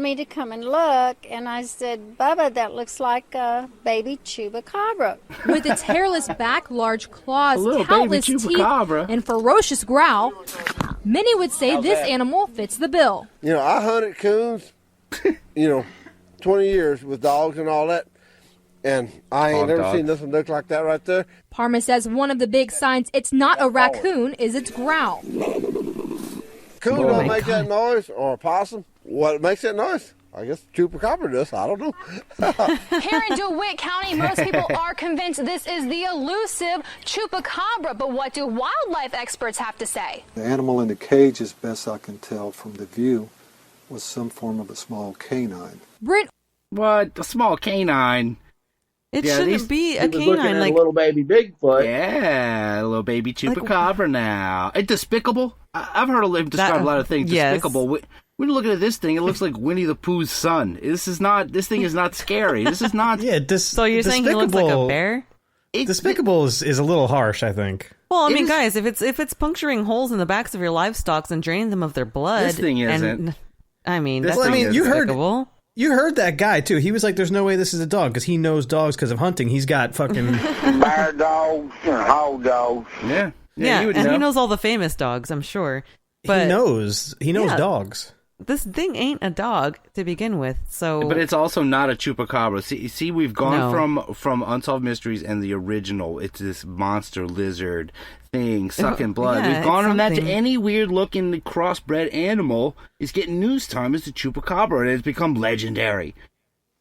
Me to come and look, and I said, Bubba, that looks like a baby Chupacabra. With its hairless back, large claws, little countless baby teeth, Chupacabra. and ferocious growl, many would say this animal fits the bill. You know, I hunted coons, 20 years with dogs and all that, and I ain't never seen nothing look like that right there. Parma says one of the big signs it's not a raccoon is its growl. Coon don't make that noise, or a possum. What makes that noise? I guess Chupacabra does. I don't know. Here in DeWitt County, most people are convinced this is the elusive Chupacabra. But what do wildlife experts have to say? The animal in the cage, as best I can tell from the view, was some form of a small canine. What? A small canine? It shouldn't be a canine. Looking at a little baby Bigfoot. Yeah, a little baby Chupacabra now. And despicable? I've heard him describe a lot of things. Yes. Despicable. When you look at this thing, it looks like Winnie the Pooh's son. This thing is not scary. This is not... Yeah, so you're saying he looks like a bear? Despicable is a little harsh, I think. Well, I mean, guys, if it's puncturing holes in the backs of your livestock and draining them of their blood... This thing isn't. Despicable. You heard that guy, too. He was like, there's no way this is a dog, because he knows dogs because of hunting. He's got fucking... Bear dogs and hog dogs. Yeah. Yeah, you would and know. he knows all the famous dogs, I'm sure. But he knows dogs. This thing ain't a dog to begin with, so... But it's also not a Chupacabra. See, we've gone from Unsolved Mysteries and the original. It's this monster lizard thing sucking blood. Yeah, we've gone from that to something. any weird-looking crossbred animal is getting news time as a Chupacabra, and it's become legendary.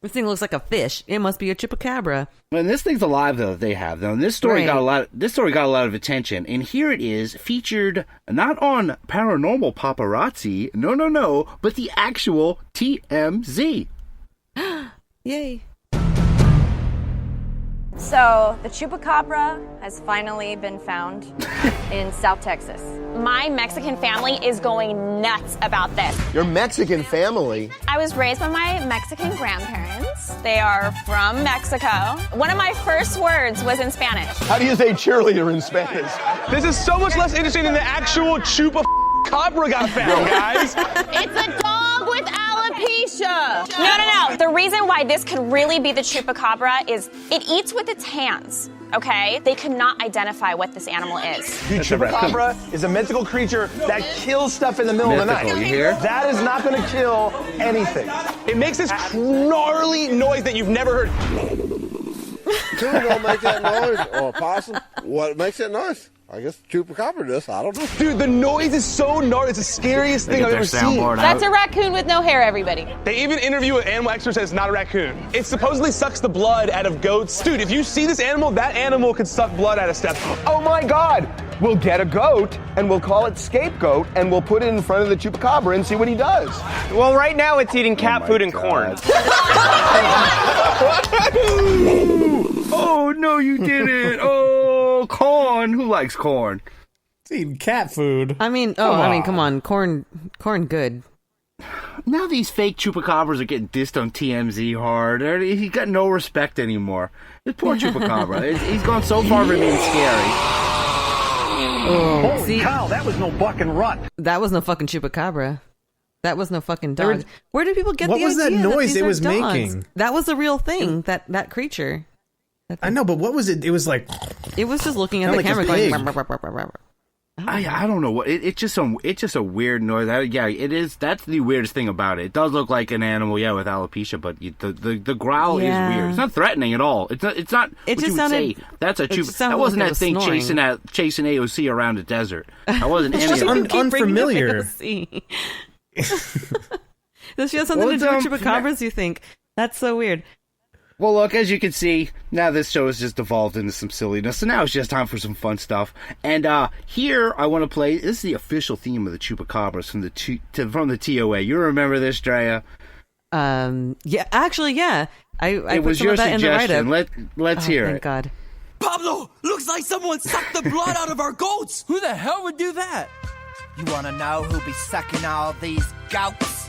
This thing looks like a fish. It must be a Chupacabra. And this thing's alive, though, that they have, though. And this story got a lot of attention. And here it is, featured not on Paranormal Paparazzi, no, but the actual TMZ. Yay. So, the Chupacabra has finally been found in South Texas. My Mexican family is going nuts about this. Your Mexican family? I was raised by my Mexican grandparents. They are from Mexico. One of my first words was in Spanish. How do you say cheerleader in Spanish? This is so much less interesting than the actual Chupacabra got found, guys. It's a dog with alopecia. No. The reason why this could really be the Chupacabra is it eats with its hands. Okay? They could not identify what this animal is. Dude, Chupacabra is a mythical creature that kills stuff in the middle of the night. You hear? That is not going to kill anything. It makes this gnarly noise that you've never heard. Coon don't make that noise, or a possum. What makes that noise? I guess Chupacabra does. I don't know. Dude, the noise is so gnarly. It's the scariest thing I've ever seen. That's a raccoon with no hair, everybody. They even interview an animal expert says it's not a raccoon. It supposedly sucks the blood out of goats. Dude, if you see this animal, that animal could suck blood out of stuff. Oh my God! We'll get a goat and we'll call it Scapegoat and we'll put it in front of the Chupacabra and see what he does. Well, right now it's eating cat food and corn. Oh, no, you didn't. Oh, corn. Who likes corn? It's eating cat food. I mean, come on. Corn good. Now these fake Chupacabras are getting dissed on TMZ hard. He's got no respect anymore. This poor Chupacabra. He's gone so far from being scary. Holy cow, that was no buck and run. That was no fucking Chupacabra. That was no fucking dog. Where did people get the idea? What was that noise it was making? That was a real thing, that creature. I know, but what was it? It was like... It was just looking at the camera going... I don't know what it's just a weird noise. It is. That's the weirdest thing about it. It does look like an animal, with alopecia, but the growl is weird. It's not threatening at all. It's not. It just say that's a Chupa. That wasn't that thing chasing AOC around the desert. That wasn't any of it. Unfamiliar. Does she have something to do with Chupacabras? You think that's so weird? Well, look, as you can see, now this show has just evolved into some silliness, so now it's just time for some fun stuff. And here, I want to play, this is the official theme of the Chupacabras from the TOA. You remember this, Drea? Yeah, actually, yeah. I it was your suggestion. Let's hear it. Thank God. Pablo, looks like someone sucked the blood out of our goats. Who the hell would do that? You want to know who'll be sucking all these goats?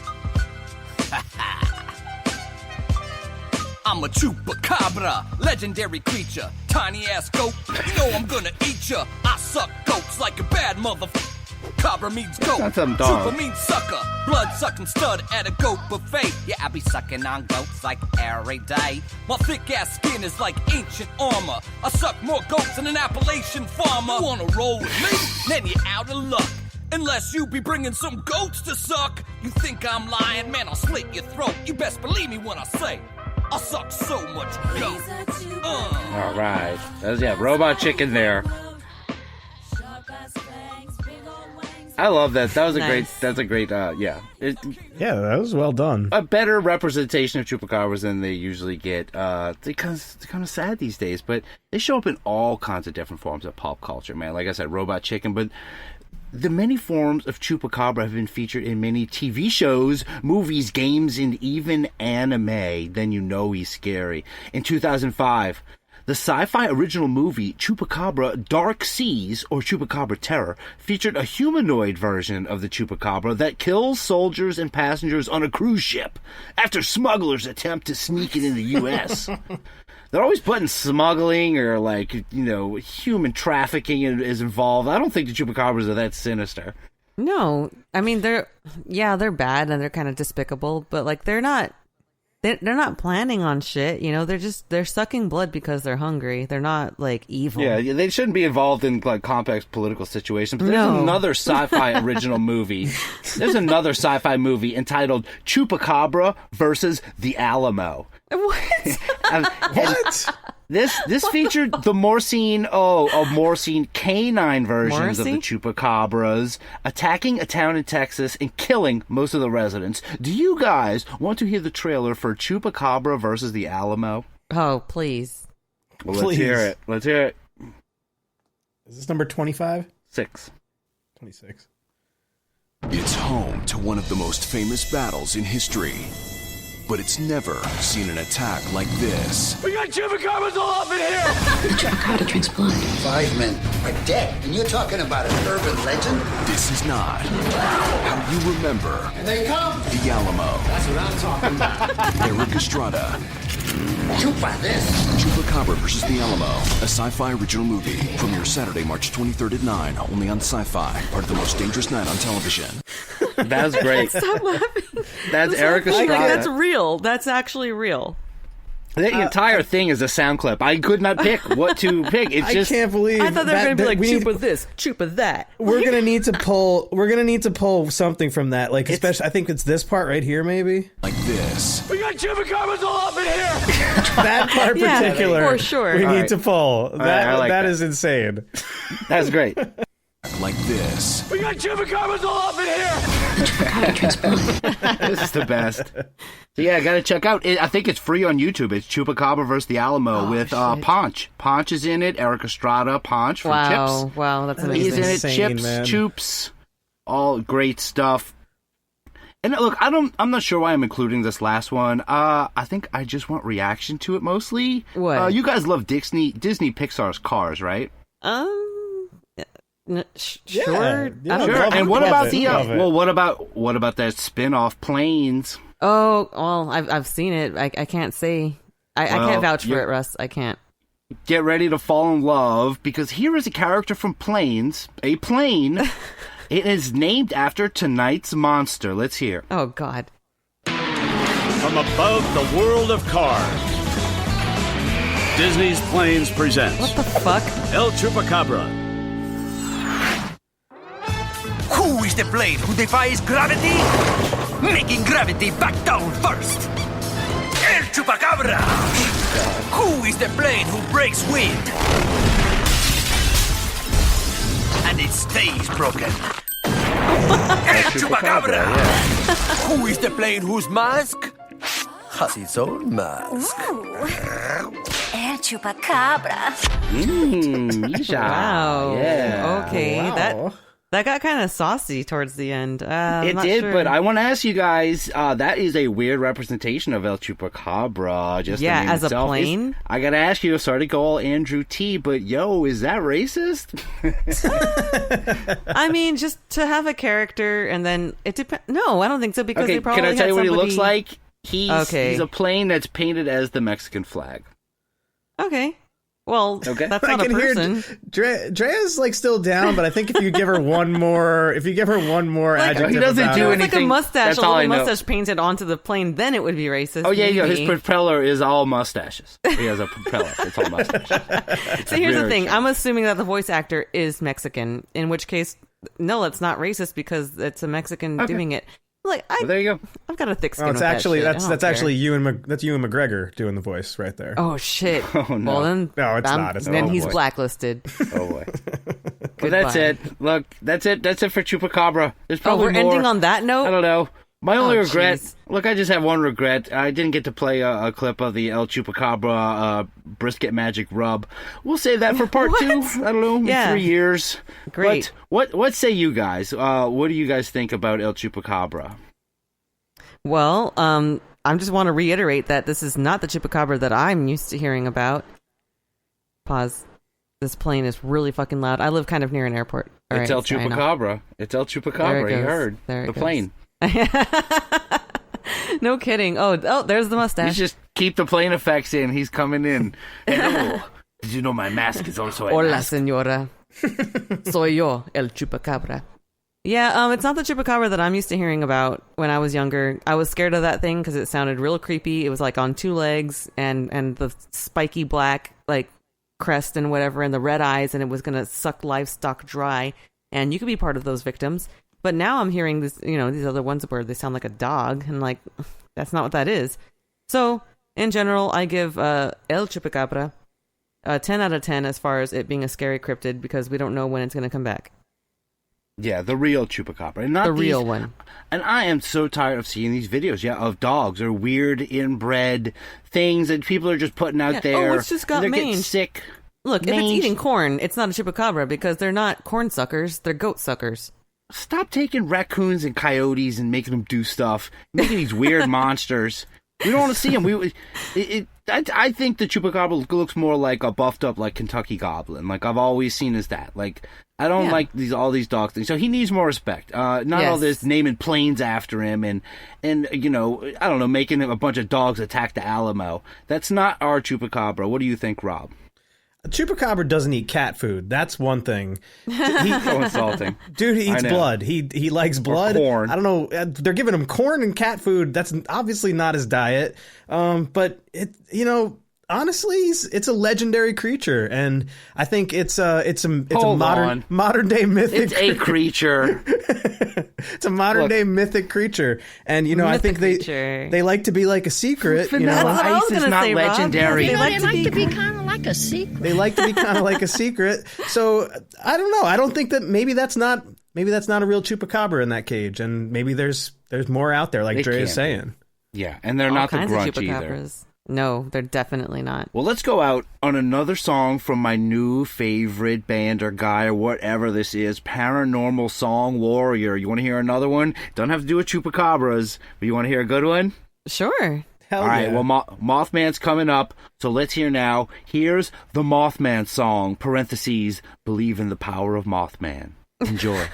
I'm a Chupacabra, legendary creature, tiny ass goat. You know I'm gonna eat ya. I suck goats like a bad motherfucker. Chupacabra means goat. That's some dog. Chupa means sucker. Blood sucking stud at a goat buffet. Yeah, I be sucking on goats like every day. My thick ass skin is like ancient armor. I suck more goats than an Appalachian farmer. You wanna roll with me? Then you're out of luck. Unless you be bringing some goats to suck. You think I'm lying? Man, I'll slit your throat. You best believe me when I say I suck so much goat. All right. Robot Chicken there. I love that. That was a great. That's a great. Yeah, that was well done. A better representation of chupacabras than they usually get. Because it's kind of sad these days, but they show up in all kinds of different forms of pop culture, man. Like I said, Robot Chicken, but the many forms of chupacabra have been featured in many TV shows, movies, games, and even anime. Then you know he's scary. In 2005. The sci-fi original movie Chupacabra Dark Seas, or Chupacabra Terror, featured a humanoid version of the Chupacabra that kills soldiers and passengers on a cruise ship after smugglers attempt to sneak it in the U.S. They're always putting smuggling or, human trafficking is involved. I don't think the Chupacabras are that sinister. No, I mean, they're bad and they're kind of despicable, but, they're not planning on shit, they're sucking blood because they're hungry. They're not evil. Yeah, they shouldn't be involved in complex political situations. But there's another sci-fi original movie. There's another sci-fi movie entitled Chupacabra versus the Alamo. What? What? This featured the Morcine canine versions of the Chupacabras attacking a town in Texas and killing most of the residents. Do you guys want to hear the trailer for Chupacabra versus the Alamo? Oh, please. Well, let's hear it. Let's hear it. Is this number 25? 6. 26. It's home to one of the most famous battles in history. But it's never seen an attack like this. We got chupacabras all up in here! Chupacabra drinks blood. 5 men are dead, and you're talking about an urban legend? This is not how you remember. And they come! The Alamo. That's what I'm talking about. Eric Estrada. Chupa this! Chupacabra versus the Alamo, a sci-fi original movie. Premieres Saturday, March 23rd at 9, only on Sci-Fi, part of the most dangerous night on television. That's great. Stop laughing. That's Eric Estrada. That's real. That's actually real. The entire thing is a sound clip. I could not pick what to pick. It's just, I can't believe. I thought they were going to be like Chupa this, Chupa that. We're gonna need to pull. We're gonna need to pull something from that. Especially, I think it's this part right here, maybe. Like this. We got chupacabras all up in here. That part particular, for sure. We need to pull. That is insane. That's great. Like this. We got chupacabras all up in here. This is the best. So yeah, gotta check out. I think it's free on YouTube. It's Chupacabra versus the Alamo with Ponch. Ponch is in it. Eric Estrada, Ponch from Chips. Wow, that's amazing. He's in it. Insane, Chips, man. Chups, all great stuff. And look, I'm not sure why I'm including this last one. I think I just want reaction to it mostly. What? You guys love Disney Pixar's Cars, right? Sure. Yeah, Sure. And what about what about that spin-off Planes? Oh, well, I've seen it. I can't say. I can't vouch for it, Russ. I can't. Get ready to fall in love, because here is a character from Planes, a plane. It is named after tonight's monster. Let's hear. Oh, God. From above the world of cars, Disney's Planes presents... What the fuck? El Chupacabra. Who is the blade who defies gravity? Making gravity back down first. El Chupacabra. Who is the blade who breaks wind? And it stays broken. El Chupacabra. Who is the blade whose mask has its own mask? Ooh. El Chupacabra. Wow. Yeah. Okay, Wow. That got kind of saucy towards the end. It did, sure. but I want to ask you guys, that is a weird representation of El Chupacabra. Just the name as itself. a plane? I gotta ask you, sorry to go all Andrew T, but is that racist? I mean, just to have a character and then it depends. No, I don't think so, because Okay, they probably can I tell had you what he somebody... looks like? He's Okay. a plane that's painted as the Mexican flag. Okay. Well, Okay. that's not a person. Drea's like still down, but I think if you give her one more, adjective, he doesn't do anything. Like a mustache, That's all I a know. mustache painted onto the plane, then it would be racist. Oh yeah, maybe. his propeller is all mustaches. He has a propeller. It's all mustaches. So here's the thing. I'm assuming that the voice actor is Mexican, in which case, no, it's not racist because it's a Mexican doing it. Like, well, there you go. I've got a thick skin. Oh, it's with actually that shit. that's actually Ewan McGregor doing the voice right there. Oh shit! Oh, no. Well then, no, it's not. It's then not. he's boy. blacklisted. Oh boy. Well, that's it. Look, that's it. That's it for Chupacabra. There's probably we're more. ending on that note. I don't know. My only regret. Geez. Look, I just have one regret. I didn't get to play a clip of the El Chupacabra brisket magic rub. We'll save that for part 2. I don't know. Yeah. 3 years. Great. But what say you guys? What do you guys think about El Chupacabra? Well, I just want to reiterate that this is not the Chupacabra that I'm used to hearing about. Pause. This plane is really fucking loud. I live kind of near an airport. All It's right, El so I know. Chupacabra. It's El Chupacabra. You heard. There it The goes. plane. No kidding. Oh, there's the You mustache. just keep the plane effects in. He's coming in. Hello. Did you know my mask is also a Hola, mask? señora. Soy yo, el Chupacabra. Yeah, it's not the Chupacabra that I'm used to hearing about when I was younger. I was scared of that thing because it sounded real creepy. It was like on 2 legs and the spiky black like crest and whatever and the red eyes, and it was going to suck livestock dry. And you could be part of those victims. But now I'm hearing this, these other ones where they sound like a dog, and like that's not what that is. So in general, I give El Chupacabra a 10 out of 10 as far as it being a scary cryptid because we don't know when it's going to come back. Yeah, the real Chupacabra. And not The these, real one. And I am so tired of seeing these videos, of dogs or weird inbred things that people are just putting out there. Oh, it's just got and they're getting mange. sick. Look, if it's Mange. eating corn, it's not a Chupacabra because they're not corn suckers, they're goat suckers. Stop taking raccoons and coyotes and making them do stuff. Making these weird monsters. We don't want to see them. I think the Chupacabra looks more like a buffed up like Kentucky Goblin. Like I've always seen as that. Like I don't like all these dog things. So he needs more respect. Not all this naming planes after him and I don't know, making a bunch of dogs attack the Alamo. That's not our Chupacabra. What do you think, Rob? Chupacabra doesn't eat cat food. That's one thing. So insulting. Dude, he eats blood. He likes blood. Or corn. I don't know. They're giving him corn and cat food. That's obviously not his diet. But it, honestly, it's a legendary creature, and I think it's a modern day mythic. It's a creature. It's a modern day mythic creature, and I think they like to be like a secret. Vanilla Ice is not legendary. They like to be kind of like a secret. They like to be kind of like a secret. So I don't know. I don't think that maybe that's not a real Chupacabra in that cage, and maybe there's more out there, like Dre is saying. Yeah, and they're All not the kinds of grunch either. Chupacabras. No, they're definitely not. Well, let's go out on another song from my new favorite band or guy or whatever this is, Paranormal Song Warrior. You want to hear another one? Don't have to do with Chupacabras, but you want to hear a good one? Sure. Hell All right, yeah. well, Mothman's coming up, so let's hear now. Here's the Mothman song, parentheses, believe in the power of Mothman. Enjoy.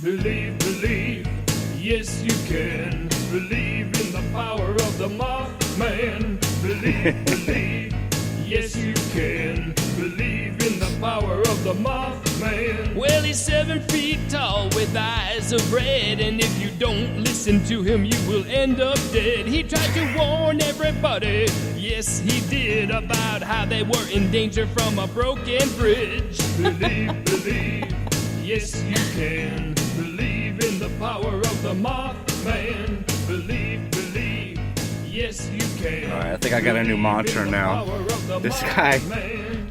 Believe, yes you can. Believe in the power of the Mothman. Believe, yes you can. Believe in the power of the Mothman. Well, he's 7 feet tall with eyes of red, and if you don't listen to him, you will end up dead. He tried to warn everybody, yes he did, about how they were in danger from a broken bridge. Believe, yes you can. Believe in the power of the Mothman. Believe, yes you can. All right, I think I got a new mantra now. This guy,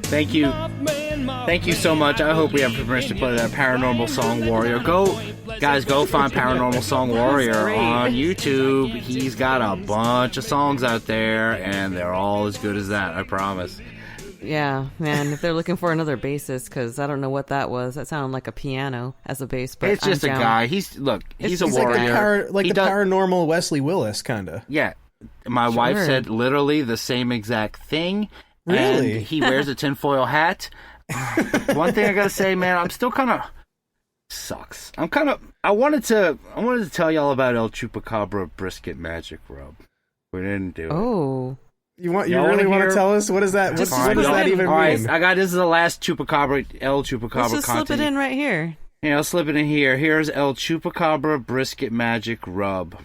thank you so much. I hope we have permission to play that Paranormal Song Warrior. Go find Paranormal Song Warrior on YouTube. He's got a bunch of songs out there, and they're all as good as that, I promise. Yeah, man, if they're looking for another bassist, because I don't know what that was. That sounded like a piano as a bass, but It's just a guy. He's a warrior. Like the paranormal Wesley Willis, kind of. Yeah. My wife said literally the same exact thing. Really? And he wears a tinfoil hat. One thing I gotta say, man, I'm still kind of sucks. I wanted to tell y'all about El Chupacabra brisket magic rub. We didn't do it. Oh. You really want to tell us what is that? What does that even mean? All right, this is the last Chupacabra, El Chupacabra Let's just content. slip it in right here. Yeah, I'll slip it in here. Here's El Chupacabra Brisket Magic Rub.